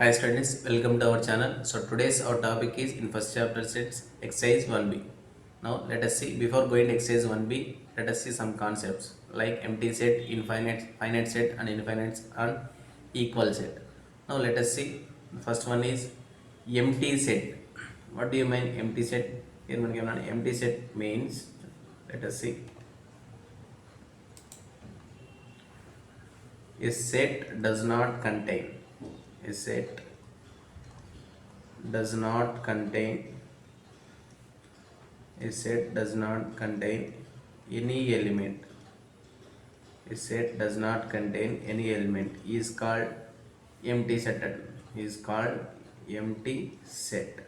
Hi students, welcome to our channel. So today's our topic is in first chapter sets exercise 1b. Now let us see, before going to exercise 1b, let us see some concepts like empty set, finite set and infinite and equal set. Now let us see, the first one is empty set. What do you mean empty set? Here we have an empty set means, let us see, a set does not contain, a set does not contain, a set does not contain any element, a set does not contain any element is called empty set, is called empty set,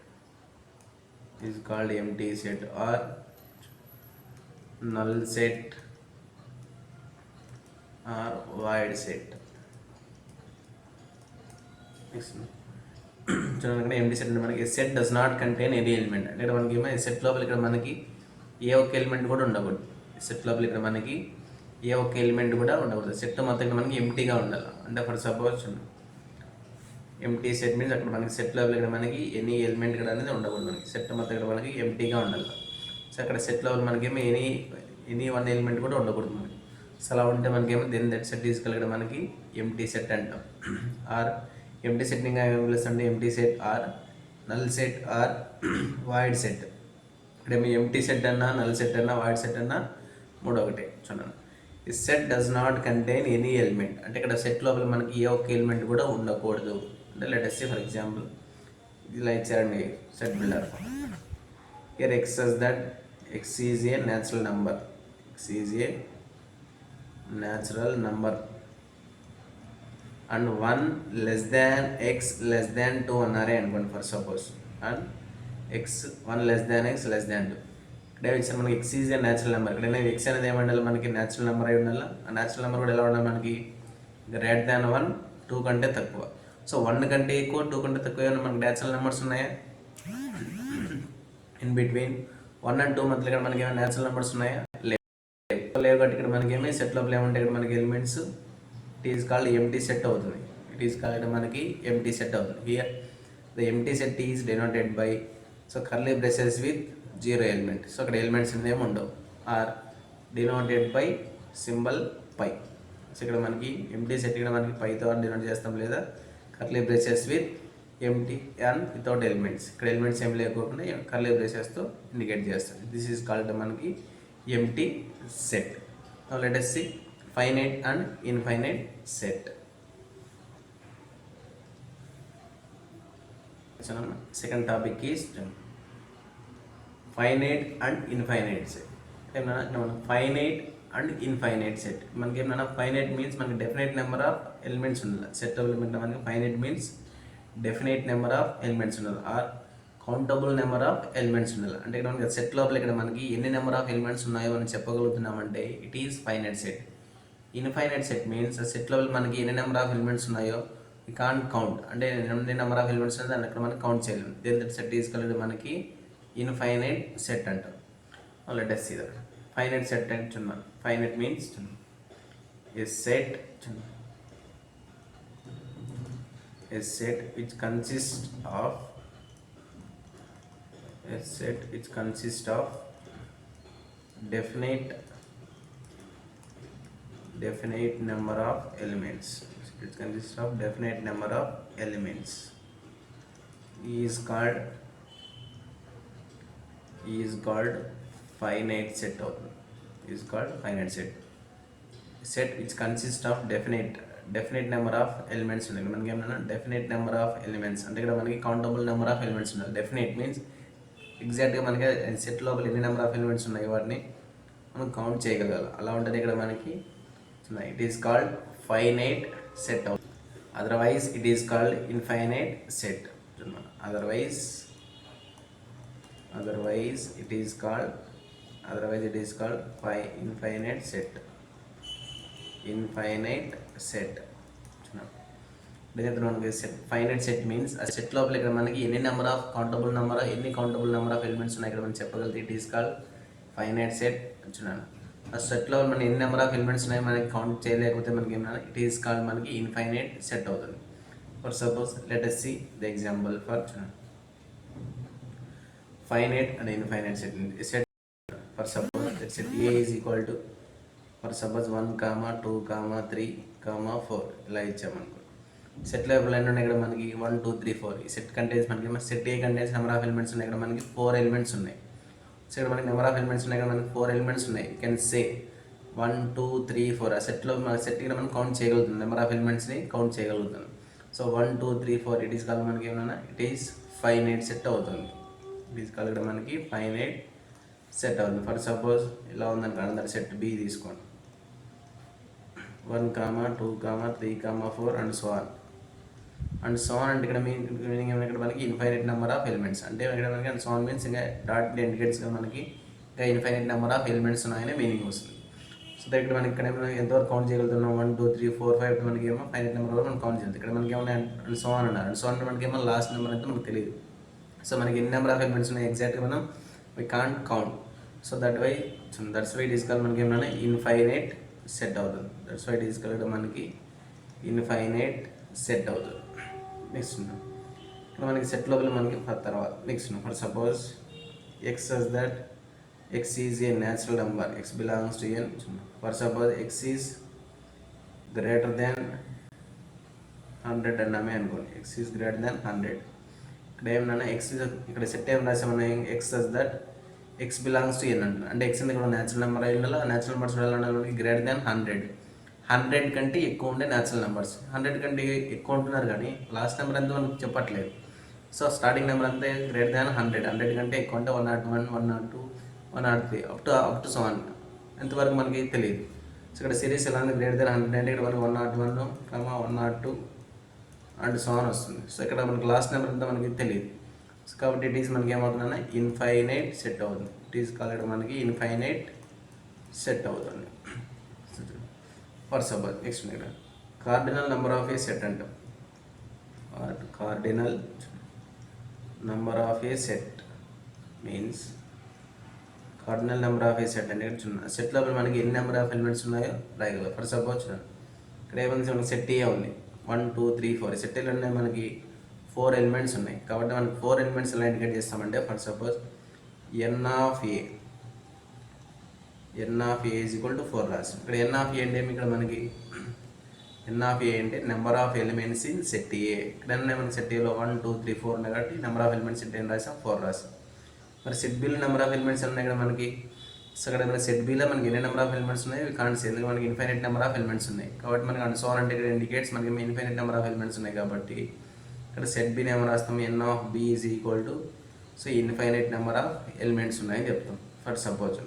is called empty set or null set or void set. చూడండి, empty set అంటే మనకి set does not contain any element అంటే మనకి ఏమో set లోపల ఇక్కడ మనకి ఏ ఒక్క ఎలిమెంట్ కూడా ఉండకూడదు. సెట్ లోపల ఇక్కడ మనకి ఏ ఒక్క ఎలిమెంట్ కూడా ఉండకూడదు. సెట్ మొత్తం ఇక్కడ మనకి ఎంటీగా ఉండాలి. అంటే for suppose empty set means అక్కడ మనకి సెట్ లోపల ఇక్కడ మనకి ఎనీ ఎలిమెంట్ కూడా అనేది ఉండకూడదు. మనకి సెట్ మొత్తం ఇక్కడ మనకి ఎంటీగా ఉండాలి. సో అక్కడ సెట్ లోపల మనకేమో ఎనీ వన్ ఎలిమెంట్ కూడా ఉండకూడదు మనకి. సో అలా ఉంటే మనకేమో దెన్ దట్ సెట్ తీసుకెళ్ళడం మనకి ఎంటీ సెట్ అంటాం. ఆర్ ఎంటీ సెట్ ఇంకా ఏం పిలుస్తుంటే empty set or null set or void set. ఇక్కడ మీ ఎంటీ సెట్ అన్నా నల్ సెట్ అన్నా వాయిడ్ సెట్ అన్నా మూడు ఒకటే. చూడండి, ఈ set does not contain any element అంటే ఇక్కడ సెట్ లోపల మనకి ఏ ఒక్క ఎలిమెంట్ కూడా ఉండకూడదు. అంటే let us say for example ఇలా ఇచ్చారండి set builder. Here X says that x is a natural number, x is a natural number and 1 less than x less than 2 అన్నారే అనుకోండి for suppose, and X 1 less than x less than 2. ఇక్కడ ఇచ్చారు మనకి x is a natural number. ఇక్కడ X అనేది ఏమండాలి మనకి natural number అయి ఉండాలి. ఆ న్యాచురల్ నెంబర్ కూడా ఎలా ఉండాలి మనకి గ్రేటర్ దాన్ 1, 2 కంటే తక్కువ. సో 1 కంటే ఎక్కువ 2 కంటే తక్కువ ఏమైనా మనకి న్యాచురల్ నెంబర్స్ ఉన్నాయా? ఇన్ బిట్వీన్ 1 and 2 మధ్యలో ఇక్కడ మనకి ఏమైనా న్యాచురల్ నెంబర్స్ ఉన్నాయా? లేవు. కాబట్టి ఇక్కడ మనకి ఏమి సెట్ లోపల ఏమంటే ఇక్కడ మనకి elements it is called empty set అవుతుంది. ఇట్ ఈస్ కాల్డ్ మనకి ఎంటీ సెట్ అవుతుంది. Here the empty set is denoted by so curly braces with 0 element. So అక్కడ ఎలిమెంట్స్ ఏమి ఉండవు. Are denoted by symbol phi. So ఇక్కడ మనకి empty set ఇక్కడ మనకి పైతో డినోట్ చేస్తాం, లేదా curly braces with empty and without elements. ఇక్కడ ఎలిమెంట్స్ ఏం లేకోకుండా కర్లీ బ్రేసెస్తో ఇండికేట్ చేస్తాం. దిస్ ఈజ్ కాల్డ్ మనకి empty set. Now let us see finite and infinite set. Second topic is finite and infinite set. Finite and infinite set. మనకి ఏమన్నా finite means మనకి definite number of elements ఉండాలి. Set element మనకి finite means definite number of elements ఉండాలి or countable number of elements ఉండాలి. అంటే ఇక్కడ మనకి సెట్ లోపల ఇక్కడ మనకి ఎన్ని నెంబర్ ఆఫ్ ఎలిమెంట్స్ ఉన్నాయో అని చెప్పగలుగుతున్నామంటే it is finite set. Infinite set means set level మనకి ఎన్ని నెంబర్ ఆఫ్ ఎలిమెంట్స్ ఉన్నాయో వి కాంట్ కౌంట్. అంటే ఎన్ని నెంబర్ ఆఫ్ ఎలిమెంట్స్ ఉన్నాయో దాన్ని అక్కడ మనకి కౌంట్ చేయలేము. Then that set is called మనకి ఇన్ఫైనైట్ సెట్ అంటాం. Let us see that finite set అంటున్నాను. Finite means a set which consists of definite number of elements. It consists of definite number of elements is called finite set. Is called finite set. Set which consists of definite number of elements ఉన్నాయి. మనకి ఏమన్నా definite number of elements అంటే ఇక్కడ మనకి countable number of elements ఉండాలి. Definite means ఎగ్జాక్ట్గా మనకి set లోపల ఎన్ని నెంబర్ ఆఫ్ ఎలిమెంట్స్ ఉన్నాయి వాటిని మనం కౌంట్ చేయగలగాలి. అలా ఉంటుంది ఇక్కడ మనకి. It is called finite set. Otherwise it is called infinite set. Otherwise it is called infinite set. Finite set means ఆ సెట్ లోపల ఇక్కడ మనకి ఎన్ని కౌంటబుల్ నెంబర్ ఆఫ్ ఎలిమెంట్స్ ఉన్నాయి ఇక్కడ మనం చెప్పగలిగితే it is called finite set అంటున్నాను. ఆ సెట్లో మనం ఎన్ని నెంబర్ ఆఫ్ ఎలిమెంట్స్ ఉన్నాయి మనకి కౌంట్ చేయలేకపోతే మనకి ఏమన్నా ఇట్ ఈస్ కాల్డ్ మనకి ఇన్ఫైనైట్ సెట్ అవుతుంది. For suppose, let us see the example for finite and infinite set. For suppose that set A is equal to, for suppose 1, 2, 3, 4 ఇలా ఇచ్చామనుకో. సెట్లో ఎప్పుడు ఎన్ని ఉన్నాయి ఇక్కడ మనకి 1, 2, 3, 4. ఈ సెట్ కంటైన్స్ మనకి set A contains number of elements ఉన్నాయి. ఇక్కడ మనకి 4 ఎలిమెంట్స్ ఉన్నాయి. సో ఇక్కడ మనకి నెంబర్ ఆఫ్ ఎలిమెంట్స్ ఉన్నాయి. ఇక్కడ మనకి 4 ఎలిమెంట్స్ ఉన్నాయి. You can say 1, 2, 3, 4. ఆ సెట్లో మన సెట్ ఇక్కడ మనం కౌంట్ చేయగలుగుతుంది, నెంబర్ ఆఫ్ ఎలిమెంట్స్ని కౌంట్ చేయగలుగుతాం. సో 1, 2, 3, 4 ఇట్ ఈస్ కాల్ మనకి ఏమన్నా ఇట్ ఈస్ ఫైనైట్ సెట్ అవుతుంది. ఇట్ ఈస్ కాల్ ఇక్కడ మనకి ఫైనైట్ సెట్ అవుతుంది. ఫర్ సపోజ్ ఇలా ఉందని అందరు సెట్ బి తీసుకోండి. 1, 2, 3, 4 and so on. And so on అంటే ఇక్కడ మీనింగ్ ఏమైనా ఇక్కడ మనకి ఇన్ఫైనైట్ నెంబర్ ఆఫ్ ఎలిమెంట్స్ అంటే ఇక్కడ మనకి అండ్ సో ఆన్ మీన్స్ ఇంకా డాట్ ఇండికేట్స్ మనకి ఇంకా ఇన్ఫైనైట్ నెంబర్ ఆఫ్ ఎలిమెంట్స్ ఉన్నాయనే మీనింగ్ వస్తుంది. సో ఇక్కడ మనకి ఇక్కడ ఎంతవరకు కౌంట్ చేయగలుగుతున్నాం 1, 2, 3, 4, 5 మనకి ఏమో ఫైనైట్ నెంబర్ వరకు మనం కౌంట్ చేయాలి. ఇక్కడ మనకి ఏమన్నా అండ్ సో ఆన్ అన్నారు. అండ్ సో ఆన్ అంటే మనకి ఏమో లాస్ట్ నెంబర్ అంటే మనకు తెలియదు. సో మనకి ఎన్ని నెంబర్ ఆఫ్ ఎలిమెంట్స్ ఉన్నాయి ఎగ్జాక్ట్గా మనం we can't count. So that's why it is call మనకి ఏమన్నా ఇన్ఫైనైట్ సెట్ అవుతుంది. That's why it is call మనకి ఇన్ఫైనైట్ సెట్ అవుతుంది. నెక్స్ట్ ఇక్కడ మనకి సెట్ లోపల మనకి తర్వాత next for suppose x as that x is a natural number, x belongs to n. For suppose x is greater than 100 అన్నామే అనుకోండి. x is greater than 100. ఇక్కడ ఏమన్నా x ఇక్కడ సెట్ ఏం రాసామన్నా x as that x belongs to n అంటున్నా. అంటే x అనేది కూడా natural number అయి ఉండాలి. ఆ న్యాచురల్ నెంబర్స్ ఉండాలి గ్రేటర్ దాన్ 100 కంటే ఎక్కువ ఉండే న్యాచురల్ నెంబర్స్. 100 కంటే ఎక్కువ ఉంటున్నారు కానీ లాస్ట్ నెంబర్ అంతా మనకు చెప్పట్లేదు. సో స్టార్టింగ్ నెంబర్ అంతా గ్రేటర్ దాన్ 100 కంటే ఎక్కువ అంటే 101, 102, 103 అప్ టు సో ఆన్ ఎంతవరకు మనకి తెలియదు. సో ఇక్కడ సిరీస్ ఎలా ఉంది గ్రేటర్ దాన్ 100 అంటే ఇక్కడ మనకి 101, 102 అండ్ సో ఆన్ వస్తుంది. సో ఇక్కడ మనకి లాస్ట్ నెంబర్ అంతా మనకి తెలియదు. సో కాబట్టి ఇట్ ఈస్ మనకి ఏమవుతుందన్నా ఇన్ఫైనైట్ సెట్ అవుతుంది. ఇట్ ఈస్ కాల్డ్ మనకి ఇన్ఫైనైట్ సెట్ అవుతుంది. ఫర్ సపోజ్ నెక్స్ట్ ఇక్కడ cardinal number of a set అంటాం. Cardinal number of a set means cardinal number of a set అంటే సెట్ లోపల మనకి ఎన్ని నెంబర్ ఆఫ్ ఎలిమెంట్స్ ఉన్నాయో రాయగలరు. ఫర్ సపోజ్ ఇక్కడ ఏమైంది మనకి సెట్ ఏ ఉంది 1, 2, 3, 4. సెట్ ఏలో ఉన్నాయి మనకి 4 ఎలిమెంట్స్ ఉన్నాయి. కాబట్టి మనకి 4 ఎలిమెంట్స్ ఎలా ఇండికేట్ చేస్తామంటే for suppose n of A is equal to 4 రాసి ఇక్కడ ఎన్ ఆఫ్ ఏ అంటే ఇక్కడ మనకి ఎన్ ఆఫ్ ఏ అంటే number of elements in set A. ఇక్కడ మనకి సెట్ ఏలో 1, 2, 3, 4 ఉన్నాయి కాబట్టి నెంబర్ ఆఫ్ ఎలిమెంట్స్ సెట్ ఏం రాసాం 4 రాసాం. మరి సెట్ బీలో నెంబర్ ఆఫ్ ఎలిమెంట్స్ ఉన్నాయి ఇక్కడ మనకి. సో ఇక్కడ మన సెట్ బీలో మనకి ఎన్ని నెంబర్ ఆఫ్ ఎలిమెంట్స్ ఉన్నాయి కాన్స్ ఎందుకు మనకి ఇన్ఫైనైట్ నెంబర్ ఆఫ్ ఎలిమెంట్స్ ఉన్నాయి. కాబట్టి మనకి అండ్ సో ఆన్ అంటే ఇక్కడ ఇండికేట్స్ మనకి ఇన్ఫైనైట్ నెంబర్ ఆఫ్ ఎలిమెంట్స్ ఉన్నాయి. కాబట్టి ఇక్కడ సెట్ బీని ఏమో రాస్తాం n of B is equal to so infinite number of elements ఉన్నాయని చెప్తాం. For suppose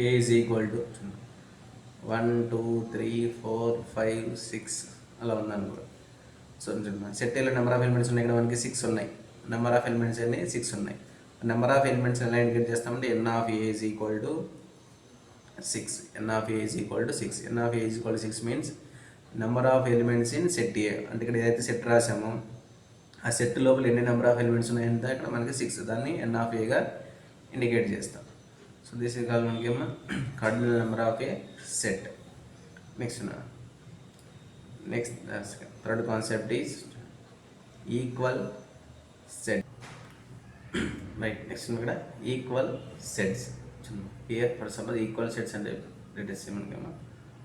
A is equal to 1, 2, 3, 4, 5, 6 అలా ఉందనుకో. సో సెట్ ఏలో నెంబర్ ఆఫ్ ఎలిమెంట్స్ ఉన్నాయి. ఇక్కడ మనకి 6 ఉన్నాయి. నెంబర్ ఆఫ్ ఎలిమెంట్స్ అన్ని 6 ఉన్నాయి. నెంబర్ ఆఫ్ ఎలిమెంట్స్ ఎలా ఇండికేట్ చేస్తామంటే n of A is equal to 6. N of A is equal to 6. N of A is equal to 6 means number of elements in set A. అంటే ఇక్కడ ఏదైతే set రాసామో ఆ set లోపల ఎన్ని number of elements ఉన్నాయంటే ఇక్కడ మనకి 6. దాన్ని ఎన్ ఆఫ్ ఏగా ఇండికేట్ చేస్తాం. సో దిస్ ఈజ్ కాల్డ్ మనకి ఏమో cardinal number of a set. Next third concept is equal set. Right next ఇక్కడ equal sets. Here for suppose equal sets అంటే లేటెస్ట్ మనకేమో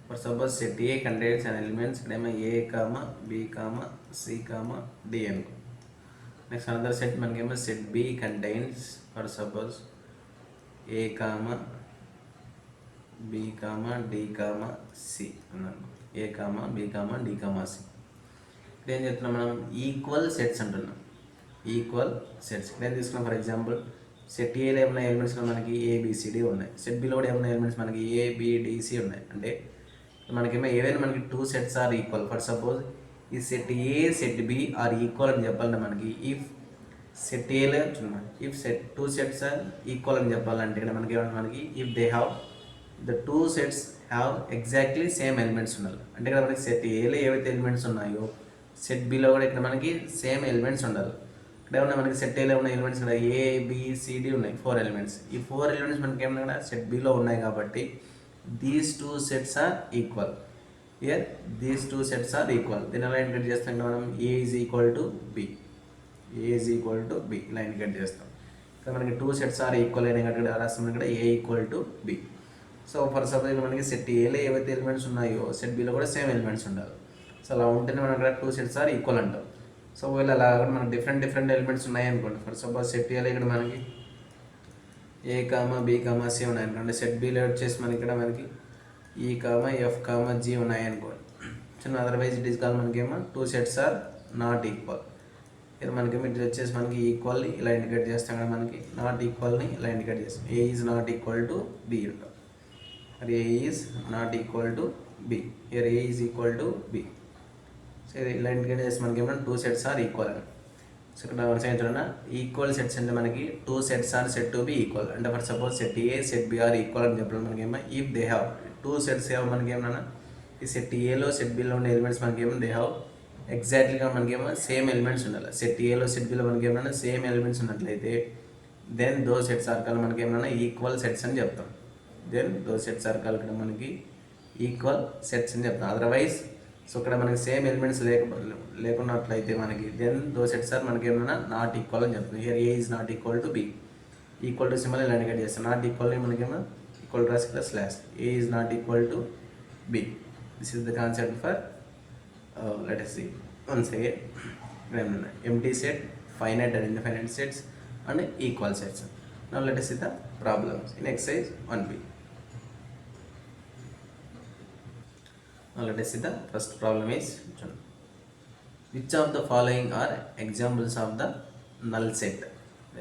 for suppose set A contains and elements ఇక్కడేమో A comma B comma C comma D అనుకో. Next another set మనకేమో set B contains for suppose A comma B comma D comma C అన్నాను. A comma B comma D comma C. ఇక్కడ ఏం చెప్తున్నాం మనం equal sets అంటున్నాం. Equal sets ఇక్కడ ఏం తీసుకున్నాం ఫర్ ఎగ్జాంపుల్ సెట్ ఏలో ఏమైనా ఎలిమెంట్స్ మనకి ఏబిసిడి ఉన్నాయి. సెట్ బిలో కూడా ఏమైనా ఎలిమెంట్స్ మనకి ఏబిడిసి ఉన్నాయి. అంటే మనకేమో ఏవైనా మనకి 2 sets are equal. For suppose ఈ set A set B are equal అని చెప్పాలంటే మనకి ఇఫ్ సెట్ ఏలో if set 2 sets are equal అని చెప్పాలంటే ఇక్కడ మనకి ఏమన్నా మనకి if they have the 2 sets have exactly same elements ఉండాలి. అంటే ఇక్కడ మనకి సెట్ ఏలో ఏవైతే ఎలిమెంట్స్ ఉన్నాయో సెట్ బిలో కూడా ఇక్కడ మనకి సేమ్ ఎలిమెంట్స్ ఉండాలి. ఇక్కడ ఏమన్నా మనకి సెట్ ఏలో ఉన్న ఎలిమెంట్స్ కూడా ఏబిసిడి ఉన్నాయి 4 ఎలిమెంట్స్. ఈ 4 ఎలిమెంట్స్ మనకి ఏమన్నా కూడా సెట్ బిలో ఉన్నాయి కాబట్టి these 2 sets are equal. Here these two sets are equal. దీని ఎలా ఇండికేట్ చేస్తాం మనం? A is equal to B, A is equal to B ఇలా ఇండికేట్ చేస్తాం. ఇక్కడ మనకి టూ సెట్స్ ఆర్ ఈక్వల్ అయినా ఇక్కడ రాస్తాం ఇక్కడ A equal to B. So for suppose మనకి సెట్ ఏలో ఏవైతే ఎలిమెంట్స్ ఉన్నాయో సెట్ బిలో కూడా సేమ్ ఎలిమెంట్స్ ఉండాలి. సో అలా ఉంటేనే మనం ఇక్కడ టూ సెట్స్ ఆర్ ఈక్వల్ అంటాం. సో ఒకవేళ అలా మనకి డిఫరెంట్ ఎలిమెంట్స్ ఉన్నాయి అనుకోండి. ఫర్ సపోజ్ సెట్ ఏలో ఇక్కడ మనకి ఏ కామా బి కామా సి ఉన్నాయి అనుకోండి. సెట్ బిలో వచ్చేసి మనకి ఇక్కడ మనకి ఈ కామా ఎఫ్ కామా జీ ఉన్నాయి అనుకోండి. చిన్న అదర్వైజ్ ఇట్ ఈస్ కాల్ మనకేమో two sets are not equal. ఇక్కడ మనకేమో ఇట్ వచ్చేసి మనకి ఈక్వల్ని ఇలా ఇండికేట్ చేస్తాం కదా, మనకి నాట్ ఈక్వల్ని ఇలా ఇండికేట్ చేస్తాం. A is not equal to B ఉంటాం. మరి A is not equal to B, here A is equal to B. So ఇది ఇలా ఇండికేట్ చేస్తే మనకి ఏమన్నా టూ సెట్స్ ఆర్ ఈక్వల్ అని. సో ఇక్కడ చూడండి ఈక్వల్ సెట్స్ అంటే మనకి two sets are set to B equal. అంటే for suppose set A set B are equal అని చెప్పడం మనకేమో if they have two sets have మనకి ఏమన్నా ఈ సెట్ ఏలో సెట్ బిలో ఉన్న ఎలిమెంట్స్ మనకేమో దే హ్యావ్ ఎగ్జాక్ట్లీగా మనకేమో సేమ్ ఎలిమెంట్స్ ఉండాలి. సెట్ ఏలో సెట్ బిలో మనకి ఏమన్నా సేమ్ ఎలిమెంట్స్ ఉన్నట్లయితే then those sets are call మనకి ఏమన్నా ఈక్వల్ సెట్స్ అని చెప్తాం. Then those sets are call ఇక్కడ మనకి ఈక్వల్ సెట్స్ అని చెప్తాం. అదర్వైజ్ సో ఇక్కడ మనకి సేమ్ ఎలిమెంట్స్ లేకున్నట్లయితే మనకి దెన్ దో సెట్స్ ఆర్ మనకి ఏమన్నా నాట్ ఈక్వల్ అని చెప్తాం. Here A is not equal to B, equal to symbol ఇలా ఇండికేట్ చేస్తాం. నాట్ ఈక్వల్ మనకేమో ఈక్వల్ రాసి ఇక్కడ slash A is not equal to B. This is the concept for let us see once again empty set, finite and infinite sets and equal sets. Now let us see the problems in exercise 1b. Now let us see the first problem is which of the following are examples of the null set.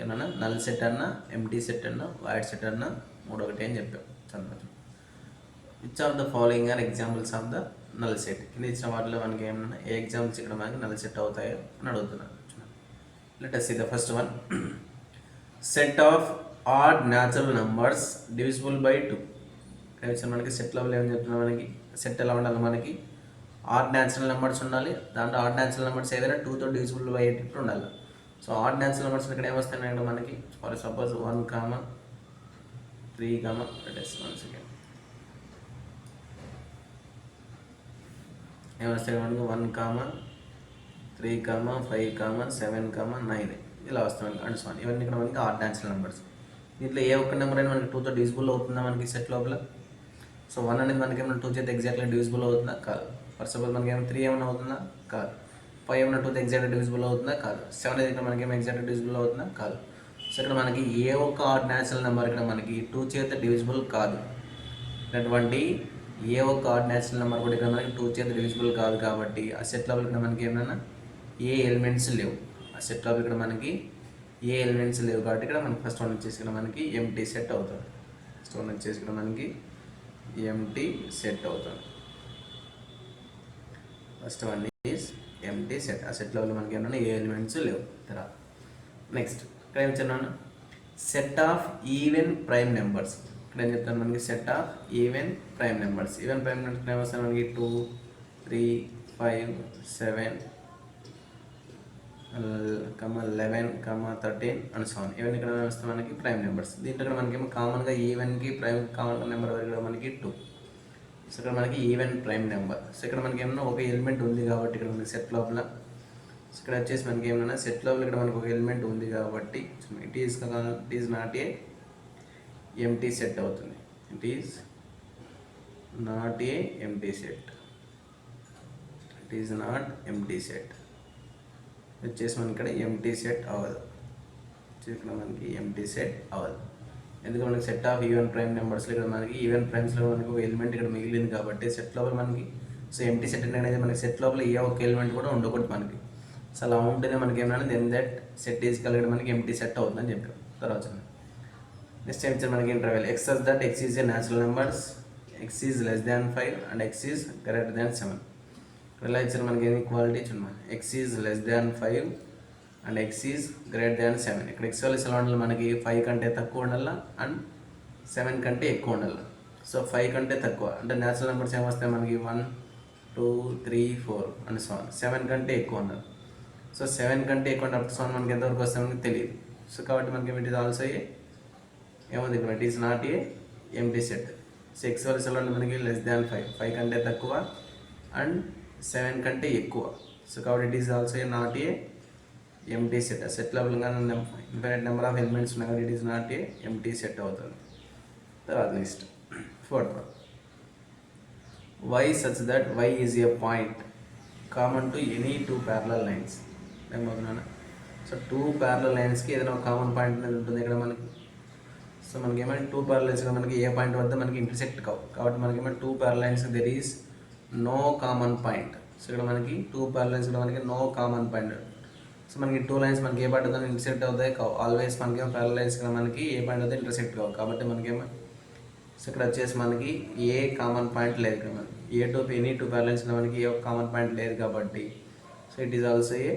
ఏమన్నా null set అన్నా empty set అన్నా void set అన్నా మూడు ఒకటి అని చెప్పాం. చదవచ్చు. which of the following are examples of the null set. కింద ఇచ్చిన వాటిలో మనకి ఏమన్నా ఏ ఎగ్జాంపుల్స్ ఇక్కడ మనకి null set అవుతాయో అని అడుగుతున్నాను. let us see the first one. set of odd natural numbers divisible by 2. ఇక్కడ ఇచ్చిన మనకి సెట్ లెవెల్ ఏమని చెప్తున్నా, మనకి సెట్ ఎలా ఉండాలి, మనకి ఆడ్ న్యాచురల్ నెంబర్స్ ఉండాలి. దాంట్లో ఆడ్ న్యాచురల్ నెంబర్స్ ఏదైనా 2తో డివిజిబుల్ బై 8 ఉండాలి. సో ఆడ్ న్యాచురల్ నెంబర్స్ ఇక్కడ ఏమొస్తాయి ఇక్కడ మనకి for suppose 1, 3, let us once again ఏమొస్తాయి మనకి 1, 3, 5, 7, 9 ఇలా వస్తాయి అండ్ సో ఇవన్నీ ఇక్కడ మనకి ఆడ్ న్యాచురల్ నెంబర్స్. దీంట్లో ఏ ఒక్క నెంబర్ అయినా మనకి 2తో డివిజిబుల్ అవుతుందా మనకి సెట్ లోపల? సో 1 అనేది మనకి ఏమైనా 2 చేత ఎగ్జాక్ట్గా డివిజిబుల్ అవుతుందా? కాదు. ఫర్ సపోజ్ మనకి ఏమైనా 3 ఏమైనా అవుతుందా? కాదు. 5 ఏమైనా 2తో ఎగ్జాక్ట్గా డివిజిబుల్ అవుతుందా? కాదు. 7 అనేది ఇక్కడ మనకి ఏమైనా ఎగ్జాక్ట్గా డివిజిబుల్ అవుతుందా? కాదు. సో ఇక్కడ మనకి ఏ ఒక్క ఆడ్ న్యాచురల్ నెంబర్ ఇక్కడ మనకి 2 చేత డివిజిబుల్ కాదు. అటువంటి ఏ ఒక్క ఆడ్ న్యాచురల్ నెంబర్ కూడా ఇక్కడ మనకి 2 చేత డివిజిబుల్ కాదు. కాబట్టి ఆ సెట్ లోపల ఇక్కడ మనకి ఏమైనా ఏ ఎలిమెంట్స్ లేవు. ఆ సెట్ లోపల ఇక్కడ మనకి ఏ ఎలిమెంట్స్ లేవు కాబట్టి ఇక్కడ మనకి ఫస్ట్ వన్ వచ్చేసి ఇక్కడ మనకి ఎంటీ సెట్ అవుతుంది. ఫస్ట్ వన్ వచ్చేసి ఇక్కడ మనకి ఎంటీ సెట్ అవుతుంది. First one is empty set. ఆ సెట్ లోపల మనకి ఏమైనా ఏ ఎలిమెంట్స్ లేవు. తర్వాత నెక్స్ట్ ఇక్కడ ఏం చెప్తున్నాను, set of even prime numbers. ఇక్కడ ఏం చెప్తాను మనకి set of even prime numbers. Even prime numbers ఏమొస్తాయి మనకి 2, 3, 5, 7, 11, 13 అండ్ సో ఆన్. ఇవన్నీ ఇక్కడ వస్తాయి మనకి ప్రైమ్ నెంబర్స్. దీంట్లో ఇక్కడ మనకి కామన్గా ఈవెన్కి ప్రైమ్ కామన్ నెంబర్ ఇక్కడ మనకి 2. సో ఇక్కడ మనకి ఈవెన్ ప్రైమ్ నెంబర్. సో ఇక్కడ మనకి ఏమన్నా ఒక ఎలిమెంట్ ఉంది కాబట్టి ఇక్కడ మనకి సెట్ లోపల ఇక్కడ వచ్చేసి మనకి ఏమన్నా సెట్ లోపల ఇక్కడ మనకు ఒక ఎలిమెంట్ ఉంది కాబట్టి it is not a empty set అవుతుంది. It is not a empty set. It is not empty set. వచ్చేసి మనకి ఇక్కడ ఎంటీ సెట్ అవ్వదు. ఇక్కడ మనకి ఎంటీ సెట్ అవ్వదు. ఎందుకంటే మనకి సెట్ ఆఫ్ ఈవెన్ ప్రైమ్ నెంబర్స్లో ఇక్కడ మనకి ఈవెన్ ప్రైమ్స్లో మనకి ఒక ఎలిమెంట్ ఇక్కడ మిగిలింది కాబట్టి సెట్ లోపల మనకి సో ఎంటీ సెట్ అనేది మనకి సెట్ లోపల ఏ ఒక్క ఎలిమెంట్ కూడా ఉండకూడదు మనకి. సో అలా ఉంటేనే మనకి ఏమన్నా దెన్ దట్ సెట్ ఈజ్ కలిగి మనకి ఎంటీ సెట్ అవుతుందని చెప్పాం. తర్వాత నెక్స్ట్ ఏం మనకి interval X such that X is a natural numbers, X is less than 5 and X is greater than 7. ఇలా ఇచ్చారు మనకి ఏం ఈక్వాలిటీ ఇచ్చిన X is less than 5 and X is greater than 7. ఇక్కడ ఎక్స్ వాల్యూస్ ఎలా ఉండాలి మనకి 5 కంటే తక్కువ ఉండాలి అండ్ 7 కంటే ఎక్కువ ఉండాలి. సో 5 కంటే తక్కువ అంటే న్యాచురల్ నెంబర్స్ ఏమొస్తాయి మనకి 1, 2, 3, 4 అండ్ సో ఆన్. 7 కంటే ఎక్కువ ఉండాలి. సో 7 కంటే ఎక్కువ అంటే అప్ టు 7 మనకి ఎంతవరకు వస్తే మనకి తెలియదు. సో కాబట్టి మనకి ఇట్ ఈస్ ఆల్సో ఏముంది ఇక్కడ it is not a empty set. So X values ఎలా ఉండాలి మనకి లెస్ దాన్ 5 కంటే తక్కువ అండ్ 7 కంటే ఎక్కువ. సో కాబట్టి it is also not a empty set. Set లోపల ఇన్ఫైనైట్ నెంబర్ ఆఫ్ ఎలిమెంట్స్ ఉన్నాయి కాబట్టి it is not a empty set అవుతుంది. తర్వాత next fourth one, Y such that Y is a point common to any two parallel lines. ఏమవుతున్నాను, so two parallel లైన్స్కి ఏదైనా ఒక common point అనేది ఉంటుంది ఇక్కడ మనకి. సో మనకి ఏమైనా టూ ప్యారలల్ లైన్స్ మనకి ఏ పాయింట్ వద్ద మనకి ఇంటర్సెక్ట్ కావు కాబట్టి మనకి ఏమైనా two parallel lines there is no common point. So ఇక్కడ మనకి టూ ప్యారలల్ లైన్స్ మనకి నో కామన్ పాయింట్. సో మనకి టూ లైన్స్ మనకి ఏ పాయింట్ అవుతుంది ఇంటర్సెక్ట్ అవుతాయి కావు. ఆల్వేస్ మనకేమో ప్యారలల్ లైన్స్ మనకి ఏ పాయింట్ అవుతాయి ఇంటర్సెక్ట్ కావు కాబట్టి మనకేమో సో ఇక్కడ వచ్చేసి మనకి ఏ కామన్ పాయింట్ లేదు కదా మనకి. A two any two parallel lines మనకి ఏ కామన్ పాయింట్ లేదు కాబట్టి so it is also a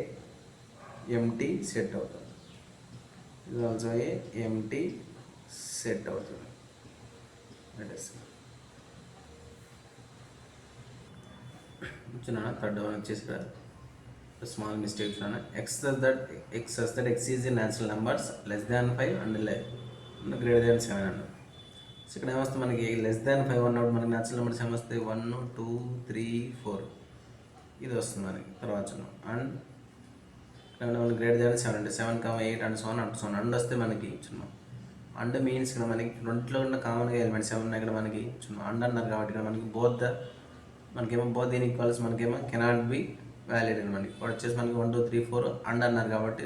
empty set అవుతుంది. It is also a empty set అవుతుంది. థర్డ్ వన్ వచ్చేసి small mistakes X that X is natural numbers less than 5 and greater than 7 అన్నారు. So ఇక్కడ ఏమొస్తుంది మనకి less than 5 అన్నప్పుడు మనకి natural numbers ఏమొస్తాయి 1 2 3 4 ఇది వస్తుంది మనకి. తర్వాత అండ్ మనకి గ్రేటర్ దాన్ 7 అంటే 7, 8 అండ్ సో ఆన్ అండ్ వస్తే మనకి చిన్న అండ్ మీన్స్ ఇక్కడ మనకి రెండులో ఉన్న కామన్గా ఎలిమెంట్స్ ఏమన్నా ఇక్కడ మనకి చిన్న అండ్ అన్నారు కాబట్టి ఇక్కడ మనకి మనకేమో బోత్ దీని ఈక్వల్స్ మనకేమో కెనాట్ బి వ్యాలిడ్ అని మనకి ఇప్పుడు వచ్చేసి మనకి 1 2 3 4 అండ్ అన్నారు కాబట్టి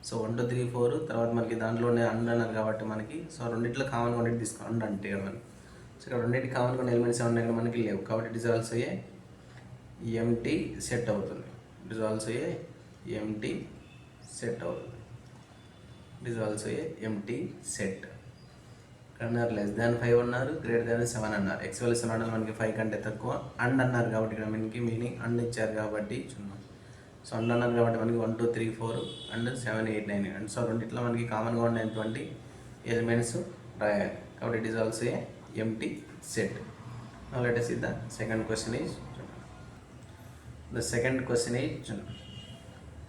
సో 1 2 3 4 తర్వాత మనకి దాంట్లోనే అండ్ అన్నారు కాబట్టి మనకి సో రెండింటిలో కామన్గా ఉండేది తీసుకో అండ్ అంటే ఇక్కడ మనకి. సో ఇక్కడ రెండింటి కామన్గా ఉన్న ఎలిమెంట్స్ ఏమన్నా ఇక్కడ మనకి లేవు కాబట్టి it is also a empty set అవుతుంది. It is also a empty set అవుతుంది. It is also a empty set. అన్నారు లెస్ దాన్ 5 అన్నారు గ్రేటర్ దాన్ 7 అన్నారు. ఎక్స్ వాల్యూ 7 అన్నారు మనకి 5 కంటే తక్కువ అండ్ అన్నారు కాబట్టి ఇక్కడ మనకి మీనింగ్ అండ్ ఇచ్చారు కాబట్టి సో అండ్ అన్నారు కాబట్టి మనకి 1 2 3 4 అండ్ 7 8 9 అండ్ సో రెండిట్లో మనకి కామన్గా ఉండేటువంటి ఎలిమెంట్స్ రాయాలి కాబట్టి it is also a empty set. Now let us see the second question is, the second question is,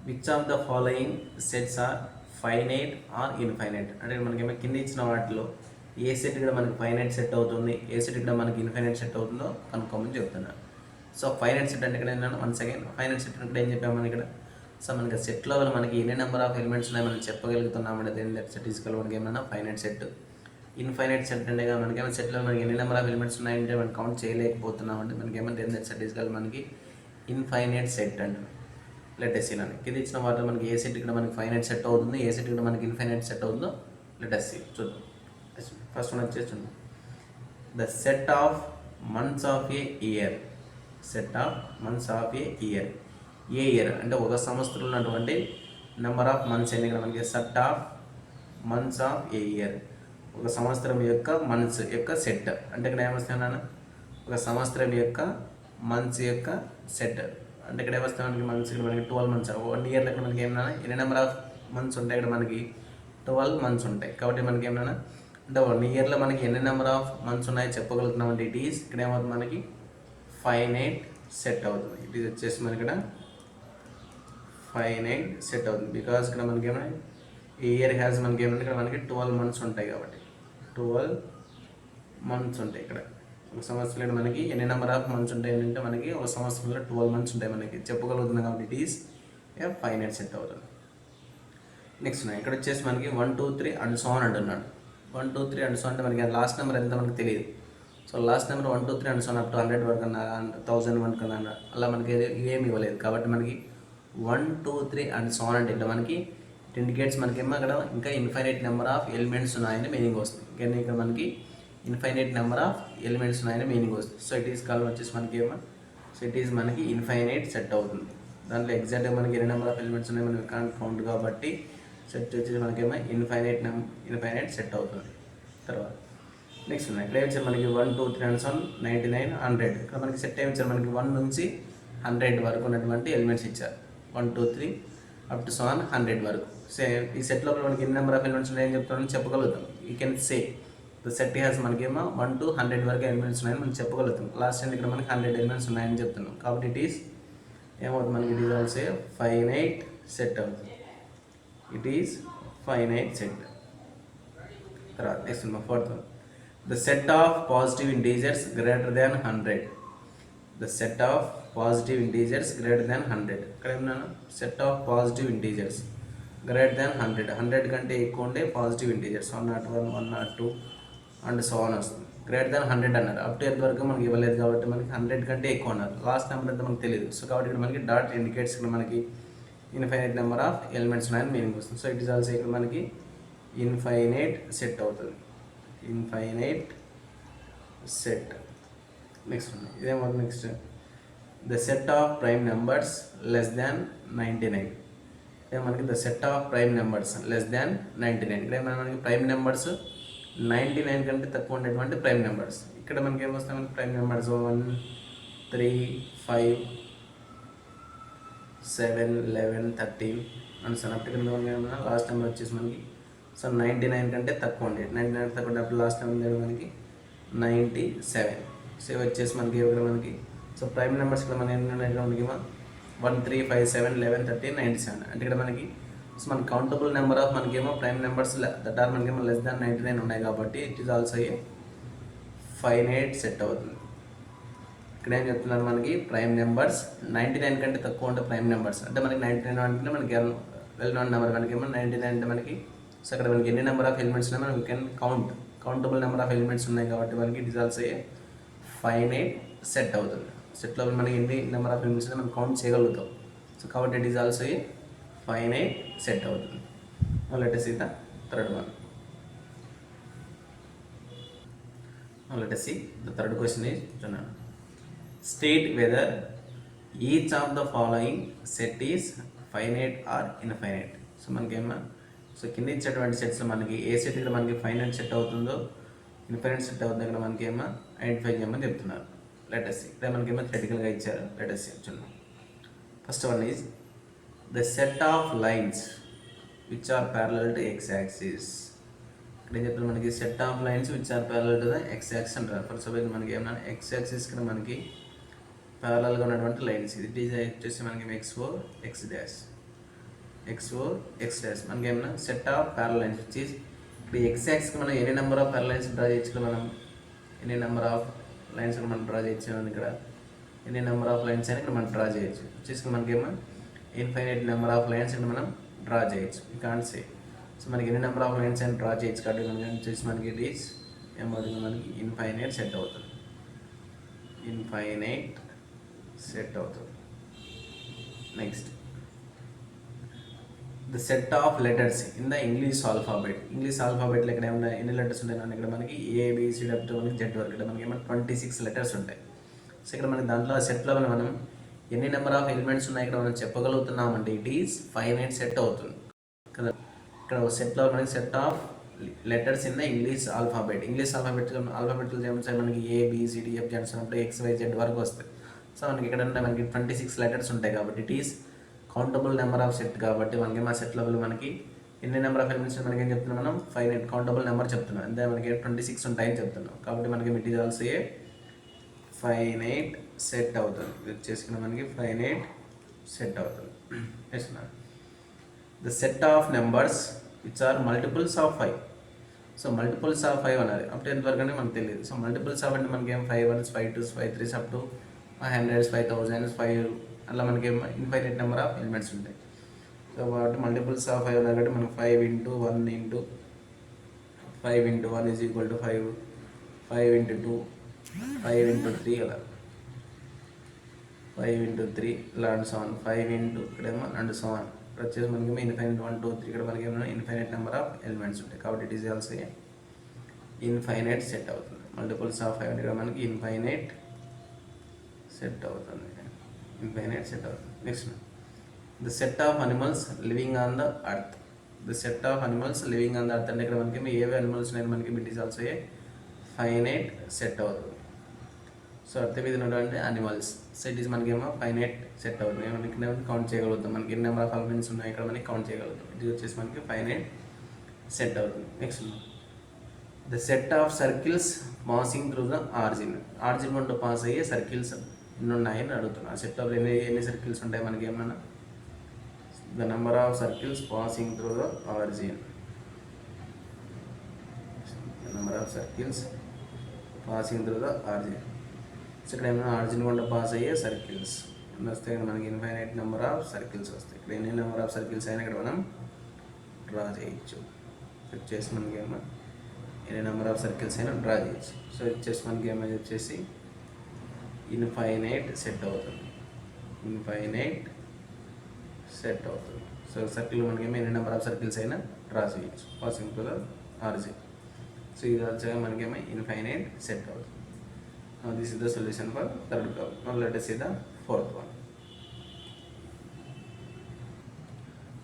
which of the following sets are finite or infinite? అంటే మనకి కింద ఇచ్చిన వాటిలో ఏ సెట్ ఇక్కడ మనకి ఫైనైట్ సెట్ అవుతుంది, ఏ సెట్ ఇక్కడ మనకి ఇన్ఫైనైట్ సెట్ అవుతుందో కనుక్కోమని చెప్తున్నాను. సో ఫైనైట్ సెట్ అంటే ఇక్కడ ఏంటంటే వన్ సెకండ్ ఫైనైట్ సెట్ అంటే ఏం చెప్పాము మనం ఇక్కడ. సో మనకి సెట్లో మనకి ఎన్ని నెంబర్ ఆఫ్ ఎలిమెంట్స్ ఉన్నాయి మనం చెప్పగలుగుతున్నామంటే దెన్ దట్ సెట్ ఈస్కల్ మనకి ఏమన్నా ఫైనైట్ సెట్. ఇన్ఫైనైట్ సెట్ అంటే మనకి ఏమైనా సెట్లో మనకి ఎన్ని నెంబర్ ఆఫ్ ఎలిమెంట్స్ ఉన్నాయంటే మనం కౌంట్ చేయలేకపోతున్నామంటే మనకి ఏమైనా దెన్ దట్ సెట్ ఈస్కల్ మనకి ఇన్ఫైనైట్ సెట్ అంటే. లెట్ us see అని కింద ఇచ్చిన వాటిలో మనకి ఏ సెట్ ఇక్కడ మనకి ఫైనైట్ సెట్ అవుతుంది, ఏ సెట్ ఇక్కడ మనకి ఇన్ఫైనైట్ సెట్ అవుతుందో లెట్ us see చూద్దాం. ఫస్ట్ వన్ వచ్చేసి the set of months of A year. Set of months of A year. A year అంటే ఒక సంవత్సరంలో ఉన్నటువంటి నెంబర్ ఆఫ్ మంత్స్ ఎన్ని ఇక్కడ మనకి set of months of A year. ఒక సంవత్సరం యొక్క మంత్స్ యొక్క సెట్ అంటే ఇక్కడ ఏమొస్తాను ఒక సంవత్సరం యొక్క మంత్స్ యొక్క సెట్ అంటే ఇక్కడ ఏమొస్తాయి మనకి మంత్స్ ఇక్కడ మనకి 12 మంత్స్. 1 ఇయర్లో ఇక్కడ మనకి ఏమన్నా ఎన్ని నెంబర్ ఆఫ్ మంత్స్ ఉంటాయి ఇక్కడ మనకి 12 మంత్స్ ఉంటాయి కాబట్టి మనకి ఏమన్నా అంటే 1 ఇయర్లో మనకి ఎన్ని నెంబర్ ఆఫ్ మంత్స్ ఉన్నాయో చెప్పగలుగుతున్నాం అంటే ఇట్ ఈస్ ఇక్కడ ఏమవుతుంది మనకి ఫైనైట్ సెట్ అవుతుంది. ఇట్ ఈస్ వచ్చేసి మనకి ఇక్కడ ఫైనైట్ సెట్ అవుతుంది బికాస్ ఇక్కడ మనకి ఏమైనా ఈ ఇయర్ హ్యాస్ మనకి ఏమంటే ఇక్కడ మనకి 12 మంత్స్ ఉంటాయి కాబట్టి 12 మంత్స్ ఉంటాయి ఇక్కడ. ఒక సంవత్సరంలో మనకి ఎన్ని నెంబర్ ఆఫ్ మంత్స్ ఉంటాయి అంటే మనకి ఒక సంవత్సరంలో 12 మంత్స్ ఉంటాయి మనకి చెప్పగలుగుతున్నాం కాబట్టి it is A finite set అవుతుంది. నెక్స్ట్ ఇక్కడ వచ్చేసి మనకి 1 2 3 అండ్ సో ఆన్ అంటున్నాడు. 1 2 3 అండ్ సో అంటే మనకి లాస్ట్ నెంబర్ ఎంత మనకి తెలియదు. So last number 1 2 3 and so up to 100 వరకు అన్నా 1000 వరకు అన్నా అలా మనకి ఏమి ఇవ్వలేదు కాబట్టి మనకి 1 2 3 అండ్ సో ఆన్ అంటే ఇక్కడ మనకి ఇట్ ఇండికేట్స్ మనకేమో అక్కడ ఇంకా ఇన్ఫైనైట్ నెంబర్ ఆఫ్ ఎలిమెంట్స్ ఉన్నాయని మీనింగ్ వస్తుంది. కానీ ఇక్కడ మనకి ఇన్ఫైనైట్ నెంబర్ ఆఫ్ ఎలిమెంట్స్ ఉన్నాయని మీనింగ్ వస్తుంది. సో ఇట్ ఈస్ కాల్ వచ్చేసి మనకి ఏమో సో ఇట్ ఈస్ మనకి ఇన్ఫైనైట్ సెట్ అవుతుంది. దాంట్లో ఎగ్జాక్ట్గా మనకి ఎన్ని నెంబర్ ఆఫ్ ఎలిమెంట్స్ ఉన్నాయి మనం కాంట్ కౌంట్ కాబట్టి సెట్ వచ్చేసి మనకేమో ఇన్ఫైనైట్ సెట్ అవుతుంది. తర్వాత నెక్స్ట్ ఉన్నాయి ఇక్కడ ఏమిచ్చారు మనకి 1 2 3 అండ్ సో 99 100. ఇక్కడ మనకి సెట్ ఏమిచ్చారు మనకి 1 నుంచి 100 వరకు ఉన్నటువంటి ఎలిమెంట్స్ ఇచ్చారు. 1 2 3 అప్ టు సో 100 వరకు. సేమ్ ఈ సెట్ లోపల మనకి ఎన్ని నెంబర్ ఆఫ్ ఎలిమెంట్స్ ఉన్నాయని చెప్తామని చెప్పగలుగుతాం. You can say the set has మనకేమో 1 to 100 వరకు ఎలిమెంట్స్ ఉన్నాయని మనం చెప్పగలుగుతాం. లాస్ట్ టైం ఇక్కడ మనకి 100 ఎలిమెంట్స్ ఉన్నాయని చెప్తున్నాం కాబట్టి ఇట్ ఈస్ ఏమవుతుంది మనకి it is also finite set అవుతుంది. It is finite set. తర్వాత next fourth one the set of positive integers greater than 100. The set of positive integers greater than 100. ఇక్కడ ఏమన్నా set of positive integers greater than 100 కంటే ఎక్కువ ఉండే positive integers 101, 102 and so on వస్తుంది. Greater than 100 అన్నారు. Up to ఎంత వరకు మనకి ఇవ్వలేదు కాబట్టి మనకి 100 కంటే ఎక్కువ అన్నారు. లాస్ట్ నెంబర్ ఎంత మనకు తెలియదు. సో కాబట్టి ఇక్కడ మనకి డాట్ ఇండికేట్స్ ఇక్కడ మనకి ఇన్ఫైనైట్ నెంబర్ ఆఫ్ ఎలిమెంట్స్ ఉన్నాయని మీనింగ్ వస్తుంది. సో ఇట్ ఈస్ ఆల్సో ఇక్కడ మనకి ఇన్ఫైనైట్ సెట్ అవుతుంది. Infinite set. నెక్స్ట్ ఇదేమవుతుంది. Next the set of prime numbers less than 99. ఇదే మనకి the set of prime numbers less than 99. ఇక్కడ మనకి ప్రైమ్ నెంబర్స్ 99 కంటే తక్కువ ఉండేటువంటి ప్రైమ్ నెంబర్స్. ఇక్కడ మనకి ఏమొస్తాయి, మనకి prime numbers 1, 3, 5, 7, 11, 13 and so up to last number వచ్చేసి మనకి సో 99 కంటే తక్కువ ఉండేది. 99 తక్కువ ఉన్నప్పుడు లాస్ట్ నెంబర్ మనకి 97. సో వచ్చేసి మనకి ఇక్కడ మనకి సో ప్రైమ్ నెంబర్స్ ఇక్కడ మనకి మనకి 1, 3, 5, 7, 11, 13, 97. అంటే ఇక్కడ మనకి సో మన కౌంటబుల్ నెంబర్ ఆఫ్ మనకేమో ప్రైమ్ నెంబర్స్ దట్ ఆర్ మనకేమో లెస్ దాన్ 99 ఉన్నాయి కాబట్టి it is also a finite set అవుతుంది. ఇక్కడ ఏం చెప్తున్నారు, మనకి ప్రైమ్ నెంబర్స్ 99 కంటే తక్కువ ఉంటే ప్రైమ్ నెంబర్స్ అంటే మనకి 99 అంటే మనకి వెల్ నోన్ నెంబర్. మనకేమో 99 అంటే మనకి సో అక్కడ మనకి ఎన్ని నెంబర్ ఆఫ్ ఎలిమెంట్స్ ఉన్నాయి మనం we can countable number of elements ఉన్నాయి కాబట్టి మనకి it is also a finite set అవుతుంది. సెట్లో మనకి ఎన్ని నెంబర్ ఆఫ్ ఎలిమెంట్స్ మనం కౌంట్ చేయగలుగుతాం. సో కాబట్టి it is also a finite set అవుతుంది. Let us see the third one. Let us see the third question is state whether each of the following set is finite or infinite. So మనకేమో so కింద ఇచ్చేటువంటి సెట్స్లో మనకి ఏ set ఇక్కడ మనకి finite set అవుతుందో infinite set అవుతుందో ఇక్కడ మనకేమో ఐడెంటిఫై చేయమని చెప్తున్నారు. Let us see. ఇక్కడ మనకేమో థియరిటికల్గా ఇచ్చారు. Let us see. చూడండి, first one is the set of lines which are parallel to x-axis. ఇక్కడ ఏం చెప్తారు, మనకి set of lines which are parallel to the x-axis అంటారు. ఫర్ సపోజ్ మనకి ఏమన్నా x-axis కింద మనకి ప్యారలల్గా ఉన్నటువంటి లైన్స్ ఇది వచ్చేసి మనకి x4 x డాష్ మనకి ఏమన్నా సెట్ ఆఫ్ ప్యారలల్ లైన్స్ వచ్చేసి ఇప్పుడు x-axisకి మనం ఎన్ని number of parallel lines draw చేయొచ్చు, మనం ఎన్ని నెంబర్ ఆఫ్ లైన్స్ మనం డ్రా చేయొచ్చు. ఇక్కడ ఎన్ని నెంబర్ ఆఫ్ లైన్స్ అని ఇక్కడ మనం డ్రా చేయొచ్చు. వచ్చేసి మనకేమో ఇన్ఫైనైట్ నెంబర్ ఆఫ్ లైన్స్ ఇక్కడ మనం డ్రా చేయొచ్చు. You can't say. సో మనకి ఎన్ని నెంబర్ ఆఫ్ లైన్స్ అని డ్రా చేయొచ్చు కాబట్టి మనకి వచ్చేసి మనకి ఇట్ ఈస్ ఏమవుతుంది, మనకి ఇన్ఫైనైట్ సెట్ అవుతుంది. ఇన్ఫైనైట్ సెట్ అవుతుంది. Next the set of letters in the English alphabet. English ఆల్ఫాబెట్లో ఇక్కడ ఏమన్నా ఎన్ని లెటర్స్ ఉంటాయి, ఇక్కడ మనకి ఏబిసి డబ్ల్యూ మనకి జెడ్ వరకు ఇక్కడ మనకి ఏమన్నా 26 లెటర్స్ ఉంటాయి. సో ఇక్కడ మనకి దాంట్లో సెట్లో మనం ఎన్ని నెంబర్ ఆఫ్ ఎలిమెంట్స్ ఉన్నాయి ఇక్కడ మనం చెప్పగలుగుతున్నామంటే ఇట్ ఈస్ ఫైనైట్ సెట్ అవుతుంది కదా. ఇక్కడ సెట్లో మనకి set of letters in the English alphabet. English ఆల్ఫాబెట్లో ఏమంటే మనకి ఏబిసిడిఎఫ్ జెడ్సినప్పుడు XYZ వరకు వస్తాయి. సో మనకి ఇక్కడ మనకి 26 లెటర్స్ ఉంటాయి కాబట్టి it is countable number of set కాబట్టి మనకి మా సెట్ లెవెల్ మనకి ఎన్ని నెంబర్ ఆఫ్ ఎలిమెంట్స్ మనకి ఏం చెప్తున్నాం, మనం ఫైనైట్ కౌంటబుల్ నెంబర్ చెప్తున్నాం. అంతే మనకి 26 ఉంటాయని చెప్తున్నాం కాబట్టి మనకి it is also a finite set అవుతుంది. ఇది వచ్చేసుకున్న మనకి ఫైనైట్ సెట్ అవుతుంది. The set of numbers which are multiples of 5. So multiples of 5 అన్నారు. అప్ టు ఎంత వరకు అంటే మనకు తెలియదు. సో మల్టిపుల్స్ ఆఫ్ అంటే మనకి ఏం 5 1s 5 2s 5 3s up to 100s 5000s 5 అలా మనకి ఏం ఇన్ఫైనైట్ నెంబర్ ఆఫ్ ఎలిమెంట్స్ ఉంటాయి. సో కాబట్టి మల్టిపుల్స్ ఆఫ్ 5 అన్నారు కాబట్టి మనకి 5 into 1 into 5 into 1 is equal to 5, 5 into 2, 5 into 3 అలా 5 into 3 ఇలా అండ్ సో ఆన్ 5 into ఇక్కడేమో అండ్ సో ఆన్. ఇక్కడ వచ్చేసి మనకేమో ఇన్ఫైనైట్ 1 2 3 ఇక్కడ మనకి ఏమైనా ఇన్ఫైనైట్ నెంబర్ ఆఫ్ ఎలిమెంట్స్ ఉంటాయి కాబట్టి it is also infinite set అవుతుంది. మల్టిపుల్స్ ఆఫ్ 5 ఇక్కడ మనకి ఇన్ఫైనైట్ సెట్ అవుతుంది. ఇన్ఫైనైట్ సెట్ అవుతుంది. Next the set of animals living on the earth. The set of animals living on the earth అంటే ఇక్కడ మనకేమో ఏవే అనిమల్స్ ఉన్నాయి మనకి it is also finite set అవుతుంది. సో అర్త్ మీద ఉన్నటువంటి అనిమల్స్ సెట్ ఈస్ మనకేమో ఫైనైట్ సెట్ అవుతుంది. మనకి కౌంట్ చేయగలుగుతాం. మనకి ఎన్ని నెంబర్ ఆఫ్ ఎలిమెంట్స్ ఉన్నాయి ఇక్కడ మనకి కౌంట్ చేయగలుగుతాం. ఇది వచ్చేసి మనకి ఫైనైట్ సెట్ అవుతుంది. Next the set of circles passing through the origin. Origin వంట పాస్ అయ్యే సర్కిల్స్ ఎన్ని ఉన్నాయని అడుగుతున్నాను. సెట్ ఆఫ్ ఎన్ని సర్కిల్స్ ఉంటాయి మనకి ఏమన్నా the number of circles passing through the origin. Number of circles passing through the origin. So ఇక్కడ ఏమైనా ఆరిజిన్ గుండా పాస్ అయ్యే సర్కిల్స్ వస్తే ఇక్కడ మనకి ఇన్ఫైనైట్ నెంబర్ ఆఫ్ సర్కిల్స్ వస్తాయి. ఇక్కడ ఎన్ని నెంబర్ ఆఫ్ సర్కిల్స్ అయినా ఇక్కడ మనం డ్రా చేయొచ్చు. వచ్చేసి మనకి ఏమో ఎన్ని నెంబర్ ఆఫ్ సర్కిల్స్ అయినా డ్రా చేయొచ్చు. సో వచ్చేసి మనకి ఏమైనా వచ్చేసి ఇన్ఫైనైట్ సెట్ అవుతుంది. ఇన్ఫైనైట్ సెట్ అవుతుంది. సో సర్కిల్ మనకి ఏమో ఎన్ని నెంబర్ ఆఫ్ సర్కిల్స్ అయినా డ్రా చేయొచ్చు passing to the origin. So ఇది వచ్చాక మనకేమో ఇన్ఫైనైట్ సెట్ అవుతుంది. This is the solution for third problem. Now let us see the fourth one.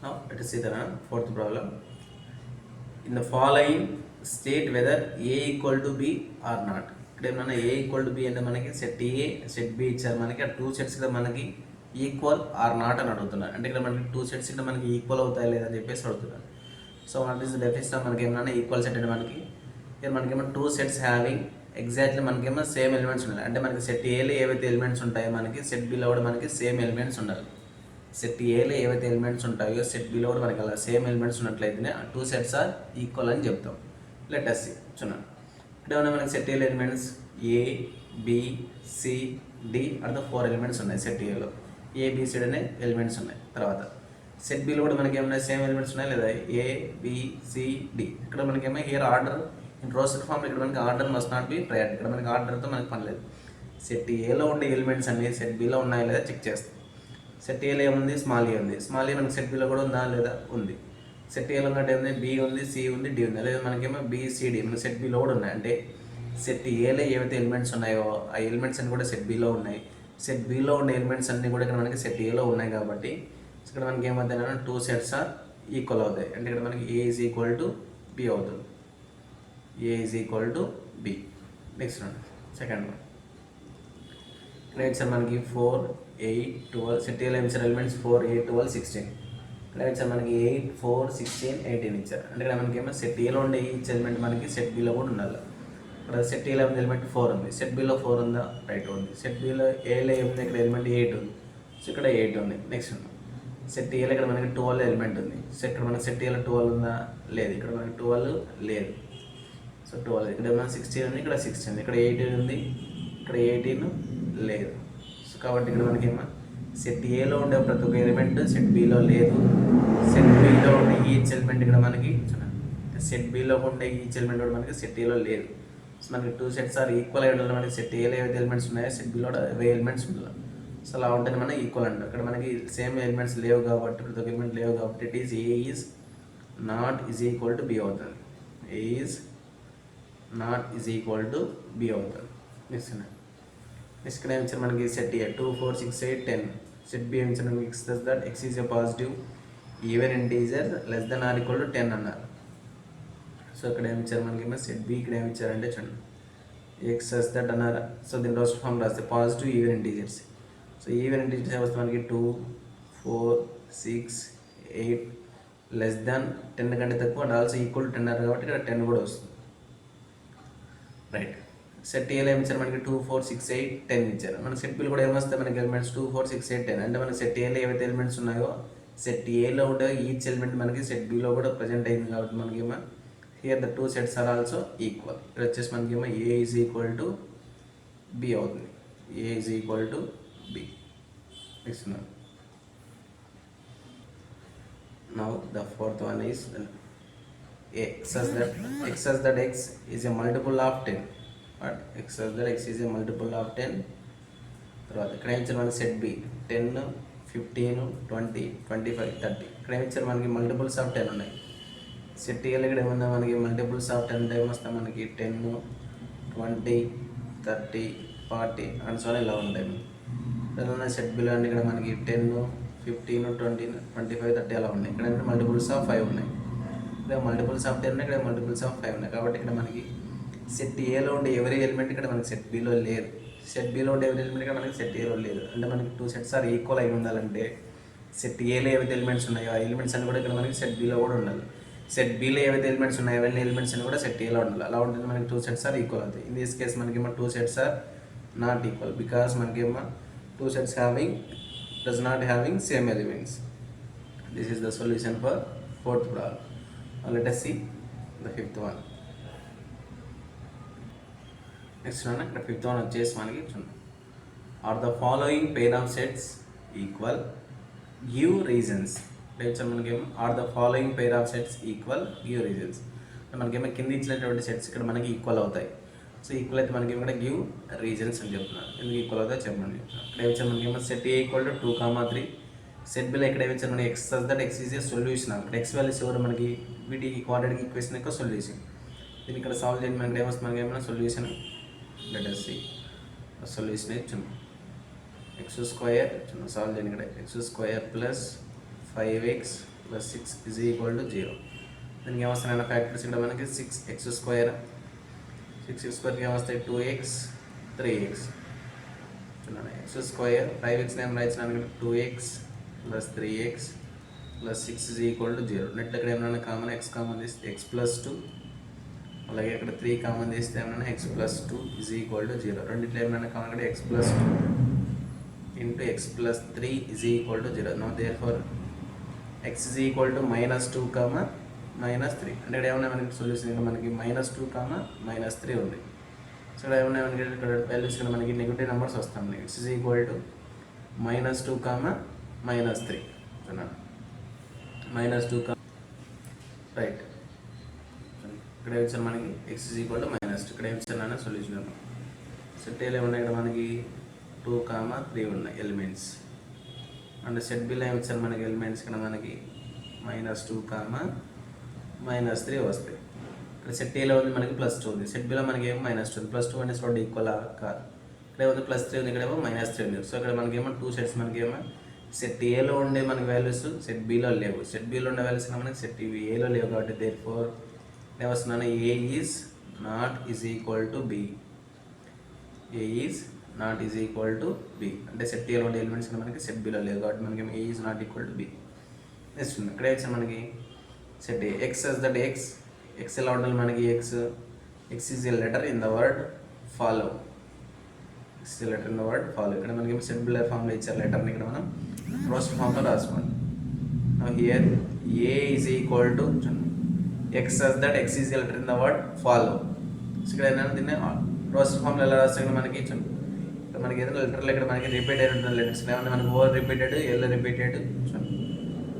Now let us see the fourth problem. In the following state whether A equal to B or not. ఇక్కడ ఏమన్నా A equal to B అంటే మనకి set A set B ఇచ్చారు. మనకి ఆ 2 sets ఇక్కడ మనకి equal are not అని అడుగుతున్నారు. అంటే ఇక్కడ మనకి 2 సెట్స్ ఇక్కడ మనకి ఈక్వల్ అవుతాయి లేదని చెప్పేసి అడుగుతున్నారు. So what is the definition? మనకి ఏమన్నా ఈక్వల్ సెట్ అంటే మనకి ఇక్కడ మనకేమో 2 సెట్స్ హ్యావింగ్ ఎగ్జాక్ట్లీ మనకేమో సేమ్ ఎలిమెంట్స్ ఉండాలి. అంటే మనకి సెట్ ఏలో ఏవైతే ఎలిమెంట్స్ ఉంటాయో మనకి సెట్ బిలో కూడా మనకి సేమ్ ఎలిమెంట్స్ ఉండాలి. సెట్ ఏలో ఏవైతే ఎలిమెంట్స్ ఉంటాయో సెట్ బిలో కూడా మనకి అలా సేమ్ ఎలిమెంట్స్ ఉన్నట్లయితేనే ఆ 2 సెట్స్ ఆర్ ఈక్వల్ అని చెప్తాం. Let us see. చూడండి ఇక్కడ ఏమన్నా మనకి సెట్ ఏలో elements A B C D అంటే 4 ఎలిమెంట్స్ ఉన్నాయి. సెట్ ఏలో ఏబిసిడి అనే ఎలిమెంట్స్ ఉన్నాయి. తర్వాత సెట్ బిలో కూడా మనకి ఏమన్నా సేమ్ ఎలిమెంట్స్ ఉన్నాయి లేదా ఏ బి సి డి. ఇక్కడ మనకేమో here order in roster form ఇక్కడ మనకి order must not be priority. ఇక్కడ మనకి ఆర్డర్తో మనకి పని లేదు. సెట్ ఏలో ఉండే ఎలిమెంట్స్ అన్ని సెట్ బిలో ఉన్నాయా లేదా చెక్ చేస్తాం. సెట్ ఏలో ఏముంది? స్మాల్ ఏ ఉంది. స్మాల్ ఏ మనకి సెట్ బిలో కూడా ఉందా లేదా? ఉంది. సెట్ ఏలో ఉన్నట్టు ఏముంది? బి ఉంది, సి ఉంది, డి ఉంది. లేదా మనకేమో బిసిడి మనకి సెట్ బిలో కూడా ఉన్నాయి. అంటే సెట్ ఏలో ఏవైతే ఎలిమెంట్స్ ఉన్నాయో ఆ ఎలిమెంట్స్ అన్ని కూడా సెట్ బిలో ఉన్నాయి. సెట్ బిలో ఉన్న ఎలిమెంట్స్ అన్ని కూడా ఇక్కడ మనకి సెట్ ఏలో ఉన్నాయి కాబట్టి ఇక్కడ మనకి ఏమవుతాయి? 2 సెట్స్ ఆర్ ఈక్వల్ అవుతాయి. అంటే ఇక్కడ మనకి A is equal to B అవుతుంది. A is equal to B. Next one, second one. Right, మనకి 4, 8, 12 సెట్ ఏలో ఇచ్చారు ఎలిమెంట్స్ 4, 8, 12, 16. రైట్ సార్ మనకి 8, 4, 16, 18 ఇచ్చారు. అంటే ఇక్కడ మనకి ఏమో సెట్ ఏలో ఉండే ఈచ్ ఎలిమెంట్ మనకి సెట్ బిలో కూడా ఉండాలి. ఇక్కడ సెట్ ఏలో ఎలిమెంట్ 4 ఉంది. సెట్ బిలో 4 ఉందా? రైట్ ఉంది. సెట్ బిలో ఏలో ఏముంది? ఇక్కడ ఎలిమెంట్ 8 ఉంది. సో ఇక్కడ 8 ఉంది. నెక్స్ట్ సెట్ ఏలో ఇక్కడ మనకి 12 ఎలిమెంట్ ఉంది. సో ఇక్కడ మనకి సెట్ ఏలో 12 ఉందా? లేదు. ఇక్కడ మనకి 12 లేదు. సో 12 ఇక్కడ ఏమన్నా 16 ఉంది. ఇక్కడ 16 ఉంది. ఇక్కడ 18 ఉంది. ఇక్కడ 18 లేదు. సో కాబట్టి ఇక్కడ మనకి ఏమో సెట్ ఏలో ఉండే ప్రతి ఒక్క ఎలిమెంట్ సెట్ బిలో లేదు. సెట్ బిలో ఉండే ఈచ్ ఎలిమెంట్ ఇక్కడ మనకి సెట్ బిలో ఉండే ఈచ్ ఎలిమెంట్ కూడా మనకి సెట్ ఏలో లేదు. సో మనకి 2 సెట్స్ ఆర్ ఈక్వల్ అయి ఉండాలి. మనకి సెట్ ఏలో ఏవైతే ఎలిమెంట్స్ ఉన్నాయో సెట్ బిలో అవే ఎలిమెంట్స్ ఉండాలి. సో అలా ఉంటేనే మనం ఈక్వల్ అంటాం. ఇక్కడ మనకి సేమ్ ఎలిమెంట్స్ లేవు కాబట్టి ప్రతి ఒక్క ఎలిమెంట్ లేవు కాబట్టి it is A is not is equal to B అవుతుంది. A is not is equal to B అవుతుంది. నెక్స్ట్ ఇక్కడ ఏమి ఇచ్చారు మనకి సెట్ ఏ 2, 4, 6, 8, 10. సెట్ బి ఏమి ఇచ్చారు మనకి x that X is a positive even integer less than or equal to 10 అన్నారు. సో ఇక్కడ ఏమి ఇచ్చారు మనకి ఏమో సెట్ బి ఇక్కడ ఏమి ఇచ్చారంటే చూడండి ఎక్స్ దట్ అన్నారు. సో దీని రోస్టర్ ఫామ్ రాస్తే positive even integers. So even integers వస్తే మనకి 2, 4, 6, 8 లెస్ దాన్ 10 కంటే తక్కువ అండ్ ఆల్సో ఈక్వల్ టు 10 అన్నారు కాబట్టి ఇక్కడ 10 కూడా వస్తుంది. రైట్. సెట్ ఏలో ఏమి ఇచ్చారు మనకి 2, 4, 6, 8, 10 ఇచ్చారు. మనకి సెట్ బిల్ కూడా ఏమొస్తాయి మనకి ఎలిమెంట్స్ 2, 4, 6, 8, 10. అంటే మనకి సెట్ ఏలో ఏవైతే ఎలిమెంట్స్ ఉన్నాయో సెట్ ఏలో ఉండే ఈచ్ ఎలిమెంట్ మనకి సెట్ బిలో కూడా ప్రజెంట్ అయింది కాబట్టి మనకి ఏమో here the 2 sets are also equal. ఇక్కడ వచ్చేసి మనకి ఏమో A is equal to B అవుతుంది. A is equal to B. Next now the fourth one is x such that x is a multiple of 10. But x such that x is a multiple of 10. తర్వాత ఇక్కడ ఏమి ఇచ్చారు మనకి set B 10, 15, 20, 25, 30. ఇక్కడ ఏమి ఇచ్చారు మనకి మల్టిపుల్స్ ఆఫ్ 10 ఉన్నాయి. సెట్ ఏలో ఇక్కడ ఏమన్నా మనకి మల్టిపుల్స్ ఆఫ్ 10 టైం వస్తే మనకి 10, 20, 30, 40 అండ్ సో ఇలా ఉంటాయి. ఇక్కడ సెట్ బిలో అంటే ఇక్కడ మనకి 10, 15, 20, 25, 30 అలా ఉన్నాయి. ఇక్కడ మల్టిపుల్స్ ఆఫ్ 5 ఉన్నాయి. ఇక్కడ మల్టిపుల్స్ ఆఫ్ 10 ఉన్నాయి. ఇక్కడ మల్టిపుల్స్ ఆఫ్ 5 ఉన్నాయి. కాబట్టి ఇక్కడ మనకి సెట్ ఏలో ఉండే ఎవరీ ఎలిమెంట్ ఇక్కడ మనకి సెట్ బిలో లేదు. సెట్ బిలో ఉండే ఎవరీ ఎలిమెంట్ ఇక్కడ మనకి సెట్ ఏలో లేదు. అంటే మనకి 2 సెట్స్ ఆర్ ఈక్వల్ అయి ఉండాలంటే సెట్ ఏలో ఏవైతే ఎలిమెంట్స్ ఉన్నాయో ఆ ఎలిమెంట్స్ అన్ని కూడా ఇక్కడ మనకి సెట్ బిలో కూడా ఉండాలి. సెట్ బిలో ఏవైతే ఎలిమెంట్స్ ఉన్నాయో అవన్నీ ఎలిమెంట్స్ అన్ని కూడా సెట్ ఏలో ఉండాలి. అలా ఉంటుంది మనకి 2 సెట్స్ ఆర్ ఈక్వల్ అవుతాయి. ఇన్ దిస్ కేస్ మనకేమో 2 sets are not equal because మనకేమో 2 sets does not having same elements. This is the solution for fourth problem. Now let us see the fifth one. Next one, the fifth one వచ్చేసి మనకి చూడండి are the following pair of sets equal, give reasons. అంటే మనకేమో are the following pair of sets equal, give reasons. మనకేమో కింద ఇచ్చినటువంటి sets ఇక్కడ మనకి ఈక్వల్ అవుతాయి. సో ఈక్వల్ అయితే మనకి ఇక్కడ గివ్ రీజన్స్ అని చెప్తున్నారు. ఎందుకు ఈక్వల్ అవుతాయి చెప్పండి. ఇక్కడ ఇచ్చారు మనకేమో set A equal to 2, 3. Set below ఇక్కడ ఇచ్చారు మనకి X such that X is a solution. అక్కడ ఎక్స్ వాల్యూస్ ఎవరు మనకి వీటి క్వాడ్రాటిక్ ఈక్వేషన్ యొక్క సొల్యూషన్. దీన్ని ఇక్కడ సాల్వ్ చేయండి. మనకి ఏమొస్తుంది, మనకి ఏమైనా solution. Let us see solution ఇచ్చాము ఎక్స్ స్క్వేర్ సాల్వ్ చేయండి. ఇక్కడ X square plus 5x plus 6 is equal to 0. దీనికి ఏమొస్తాయి ఫ్యాక్టర్స్ ఇక్కడ మనకి 6x స్క్వేర్, 6x స్క్వేర్కి ఏమొస్తాయి 2x 3x. చూడండి ఎక్స్ స్క్వేర్ 5x నేను రాయించినాను 2x plus 3x plus 6 is equal to 0. నెట్ ఇక్కడ ఏమైనా కామన్ x కామన్ తీస్తే x ప్లస్ 2, అలాగే ఇక్కడ 3 కామన్ తీస్తే ఏమైనా x plus 2 is equal to 0. రెండిట్లో ఏమైనా కామన్ ఇక్కడ x plus 2 into x plus 3 is equal to 0. No therefore x is equal to -2, -3. అంటే ఇక్కడ ఏమన్నా మనకి సొల్యూషన్ ఇక్కడ మనకి -2, -3 ఉంది. సో ఇక్కడ ఏమన్నా మనకి ఇక్కడ వాల్యూస్ ఇక్కడ మనకి నెగిటివ్ నెంబర్స్ వస్తాయి. x is equal to -2, -3. చూడండి -2 రైట్. ఇక్కడ ఏమిచ్చారు మనకి x ఈజ్ ఈక్వల్ టు -2. ఇక్కడ ఏమిచ్చారు సొల్యూషన్. సెట్ ఏలో ఉన్నాయి ఇక్కడ మనకి 2, 3 ఉన్నాయి ఎలిమెంట్స్. అండ్ సెట్ బిలో ఏమిచ్చారు మనకి ఎలిమెంట్స్ ఇక్కడ మనకి -2, -3 వస్తాయి. ఇక్కడ సెట్ ఏలో ఉంది మనకి +2 ఉంది. సెట్ బిలో మనకి ఏమో -2 ఉంది. +2 అనేది రెండు ఈక్వల్ కాదు. ఇక్కడ ఏమో +3 ఉంది, ఇక్కడ ఏమో -3 ఉంది. సో ఇక్కడ మనకి ఏమో 2 సెట్స్ మనకి ఏమో సెట్ ఏలో ఉండే మనకి వాల్యూస్ సెట్ బిలో లేవు. సెట్ బిలో ఉండే వాల్యూస్ మనకి సెట్ ఏలో లేవు కాబట్టి దేర్ ఫోర్ ఏమొస్తున్నాను A is not is equal to B. A is not is equal to B అంటే సెట్ ఏలో ఉండే ఎలిమెంట్స్ మనకి సెట్ బిలో లేవు కాబట్టి మనకి A is not equal to B. Next ఉంది ఇక్కడ వచ్చి మనకి set A x as that x ఎలా ఉండాలి మనకి x is a letter in the word follow. X is a letter in the word follow. ఇక్కడ మనకి సెట్ బిలో ఫామ్లో ఇచ్చారు లెటర్ని ఇక్కడ మనం రోస్ట్ ఫామ్లో రాసుకోండి. Here A is equal to X as that X is a letter in the word follow. So ఇక్కడ ఏంటంటే దీన్ని రోస్ట్ ఫామ్లో ఎలా రాస్తే మనకి ఇక్కడ మనకి ఏదైనా లెటర్లు ఇక్కడ మనకి రిపీట్ అయిన లెటర్స్ ఏమన్నా మనకి ఓ రిపీటెడ్, ఎల్ రిపీటెడ్,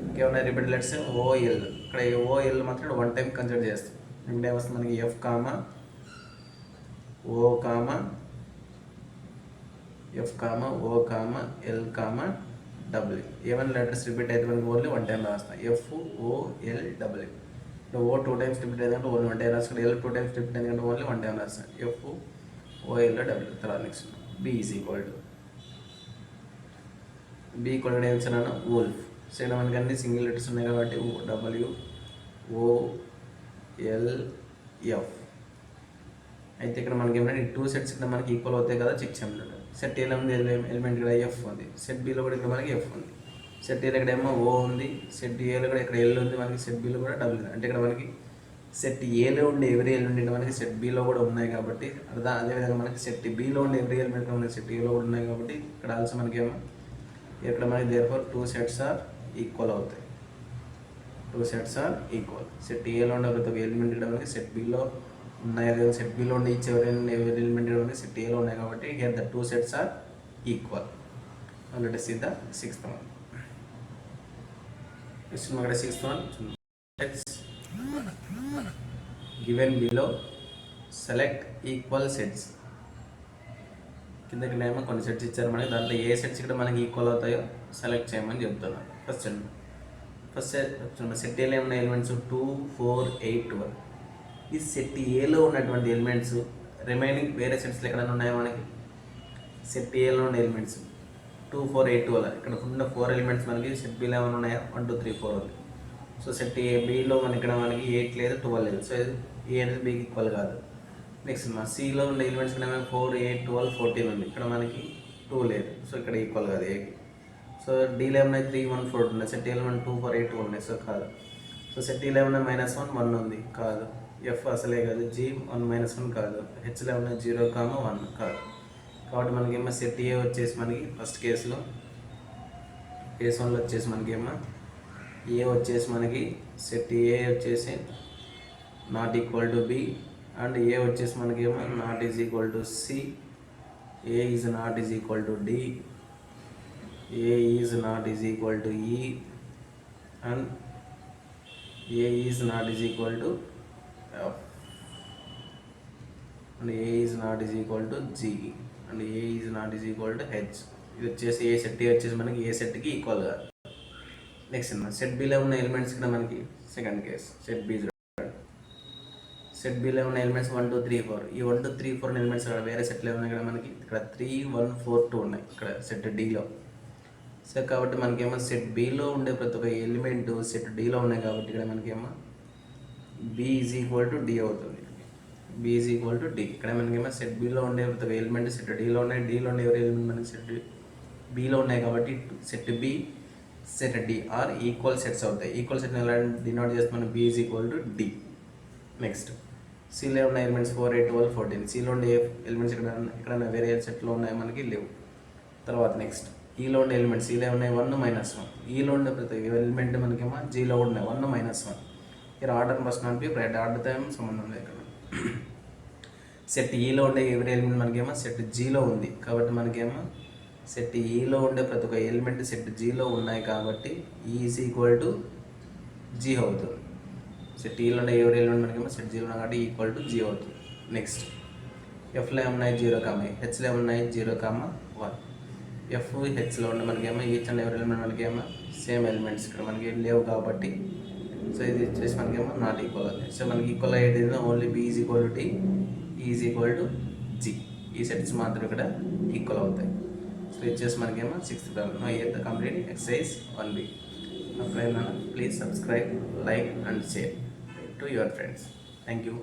ఇంకేమన్నా రిపీటెడ్ లెటర్స్ ఓఎల్. ఇక్కడ ఓఎల్ మాత్రం 1 టైం కన్సిడర్ చేస్తాం. ఇక్కడ ఏమొస్తుంది మనకి F comma O comma F comma O comma L comma W. ఏమైనా లెటర్స్ రిపీట్ అయితే మనకి ఓన్లీ 1 టైం రాస్తాం. F O L W. ఇక్కడ ఓ 2 టైమ్స్ రిపీట్ అయిందంటే ఓన్లీ 1 టైం రాస్తాం. ఎల్ 2 టైమ్స్ రిపీట్ అయిందంటే ఓన్లీ 1 టైం రాస్తాం. F O L W. తర్వాత next B is equal to B equal to ఏమిచ్చాను వోల్ఫ్. సో ఇక్కడ మనకి అన్ని సింగిల్ లెటర్స్ ఉన్నాయి కాబట్టి డబ్ల్యూ ఓ ఎల్ ఎఫ్. అయితే ఇక్కడ మనకి ఏమంటే 2 సెట్స్ ఇక్కడ మనకి ఈక్వల్ అవుతాయి కదా చెక్ చేయమన్నాడు. సెట్ ఏలో ఉంది ఎలిమెంట్ ఇక్కడ ఎఫ్ ఉంది. సెట్ బిలో కూడా ఇక్కడ మనకి ఎఫ్ ఉంది. సెట్ ఏలో ఇక్కడ ఏమో ఓ ఉంది. సెట్ ఏలో కూడా ఇక్కడ ఎల్ ఉంది. మనకి సెట్ బిలో కూడా డబ్ల్యూ ఉంది. అంటే ఇక్కడ మనకి సెట్ ఏలో ఉండే ఎవరి ఎలిమెంట్ మనకి సెట్ బిలో కూడా ఉన్నాయి కాబట్టి అదేవిధంగా మనకి సెట్ బిలో ఉండే ఎవరి ఎలిమెంట్ మనకి సెట్ ఏలో కూడా ఉన్నాయి కాబట్టి ఇక్కడ ఆల్సో మనకి ఏమో ఇక్కడ మనకి therefore 2 sets are equal అవుతాయి. 2 సెట్స్ ఆర్ ఈక్వల్. సెట్ ఏలో ఉండే ప్రతి ఒక్క ఎలిమెంట్ ఇక్కడ మనకి సెట్ బిలో ఉన్నాయి. సెట్ బిలో ఉండే ఇచ్చే ఎవరి ఎలిమెంట్ ఇక్కడ మనకి సెట్ ఏలో ఉన్నాయి కాబట్టి here the 2 sets are equal. Let us see the 6th one. Next ఇక్కడ 6th one. Let's given below select equal sets. కిందకి ఏమో కొన్ని సెట్స్ ఇచ్చారు మనకి. దాంట్లో ఏ సెట్స్ ఇక్కడ మనకి ఈక్వల్ అవుతాయో సెలెక్ట్ చేయమని చెప్తున్నాను. ఫస్ట్ సెట్ ఏలో ఉన్న ఎలిమెంట్స్ 2, 4, 8, 12. ఈ సెట్ ఏలో ఉన్నటువంటి ఎలిమెంట్స్ రిమైనింగ్ వేరే సెట్స్లో ఎక్కడైనా ఉన్నాయో మనకి సెట్ ఏలో ఉన్న ఎలిమెంట్స్ 2, 4, 8, 12. ఇక్కడ ఉన్న 4 ఎలిమెంట్స్ మనకి సెట్ బిలో ఏమైనా ఉన్నాయా 1, 2, 3, 4 ఉంది. సో సెట్ ఏ బిలో మనకి ఇక్కడ మనకి 8 లేదు 12 లేదు. సో ఏ అనేది బికి ఈక్వల్ కాదు. నెక్స్ట్ మా సిలో ఉన్న ఎలిమెంట్స్ ఇక్కడ 4, 8, 12, 14 ఉంది. ఇక్కడ మనకి 2 లేదు. సో ఇక్కడ ఈక్వల్ కాదు ఏకి. సో డీలో ఏమన్నా 3, 1, 4 ఉన్నాయి. సెట్ ఏలో 2, 4, 8 ఉన్నాయి. సో కాదు. సో సెట్ ఈలో ఏమన్నా -1, 1 ఉంది. కాదు. ఎఫ్ అసలే కాదు. జీ 1, -1 కాదు. హెచ్లో ఏమన్నా 0, 1 కాదు. కాబట్టి మనకేమో సెట్ ఏ వచ్చేసి మనకి ఫస్ట్ కేసులో కేస్ 1లో వచ్చేసి మనకేమో ఏ వచ్చేసి మనకి సెట్ ఏ వచ్చేసి not equal to B and A వచ్చేసి మనకేమో not is equal to C A is not is equal to D, A is not is equal to E, and A is not is equal to F, and A is not is equal to G, and A is not is equal to H. ఇది వచ్చేసి ఏ set వచ్చేసి మనకి A సెట్కి ఈక్వల్గా. Next set బిలో ఉన్న elements ఇక్కడ మనకి second case set B. Set బిలో ఉన్న ఎలిమెంట్స్ 1 2 3 4. ఈ 1 2 3 4 ఎలిమెంట్స్ ఇక్కడ వేరే సెట్లో ఉన్నాయి కదా మనకి. ఇక్కడ 3 1 4 2 ఉన్నాయి ఇక్కడ సెట్ డిలో. సో కాబట్టి మనకేమో సెట్ బిలో ఉండే ప్రతి ఒక్క ఎలిమెంట్ సెట్ డిలో ఉన్నాయి కాబట్టి ఇక్కడ మనకేమో B is equal to D అవుతుంది. B is equal to D. ఇక్కడ మనకేమో సెట్ బిలో ఉండే ప్రతి ఒక్క ఎలిమెంట్ సెట్ డిలో ఉన్నాయి, డిలో ఉండే ఎవరి ఎలిమెంట్ మనకి సెట్ బిలో ఉన్నాయి కాబట్టి set B set D are equal sets అవుతాయి. ఈక్వల్ సెట్ని ఎలా డినోట్ చేస్తే మనం B is equal to D. Next సిలో ఉన్న ఎలిమెంట్స్ 4 8 12 14. సిలో ఉండే ఎలిమెంట్స్ ఎక్కడైనా వేరే సెట్లో ఉన్నాయి మనకి లేవు. తర్వాత నెక్స్ట్ ఈలో ఉండే ఎలిమెంట్స్ ఈలో ఉన్నాయి 1 -1. ఈలో ఉండే ప్రతి ఎలిమెంట్ మనకేమో జీలో కూడా ఉన్నాయి 1 -1. ఇక్కడ order must not B right, ఆర్డర్తో ఏమో సంబంధం లేదు. ఇక్కడ సెట్ ఈలో ఉండే ఎవరి ఎలిమెంట్ మనకేమో సెట్ జీలో ఉంది కాబట్టి మనకేమో సెట్ ఈలో ఉండే ప్రతి ఒక్క ఎలిమెంట్ సెట్ జీలో ఉన్నాయి కాబట్టి ఈజ్ ఈక్వల్ టు జీ అవుతుంది. సెట్ ఈలో ఉండే ఎవరి ఎలిమెంట్ మనకేమో సెట్ జీలో ఉన్నాయి కాబట్టి ఈక్వల్ టు జీ అవుతుంది. నెక్స్ట్ ఎఫ్లో ఏమున్నాయి 0, హెచ్లో ఏమున్నాయి 0, 1. ఎఫ్ హెచ్లో ఉండే మనకేమో ఈచ్ అండ్ ఎవరి ఎలిమెంట్ మనకేమో సేమ్ ఎలిమెంట్స్ ఇక్కడ మనకి లేవు కాబట్టి సో ఇది వచ్చేసి మనకేమో నాట్ ఈక్వల్ అవుతుంది. సో మనకి ఈక్వల్ అయ్యేది only B is equal to D, is equal to G. ఈ సెట్స్ మాత్రం ఇక్కడ ఈక్వల్ అవుతాయి. సో ఇది వచ్చేసి మనకేమో 6th problem. Now here the complete exercise 1B. Please subscribe, like and share to your friends. Thank you.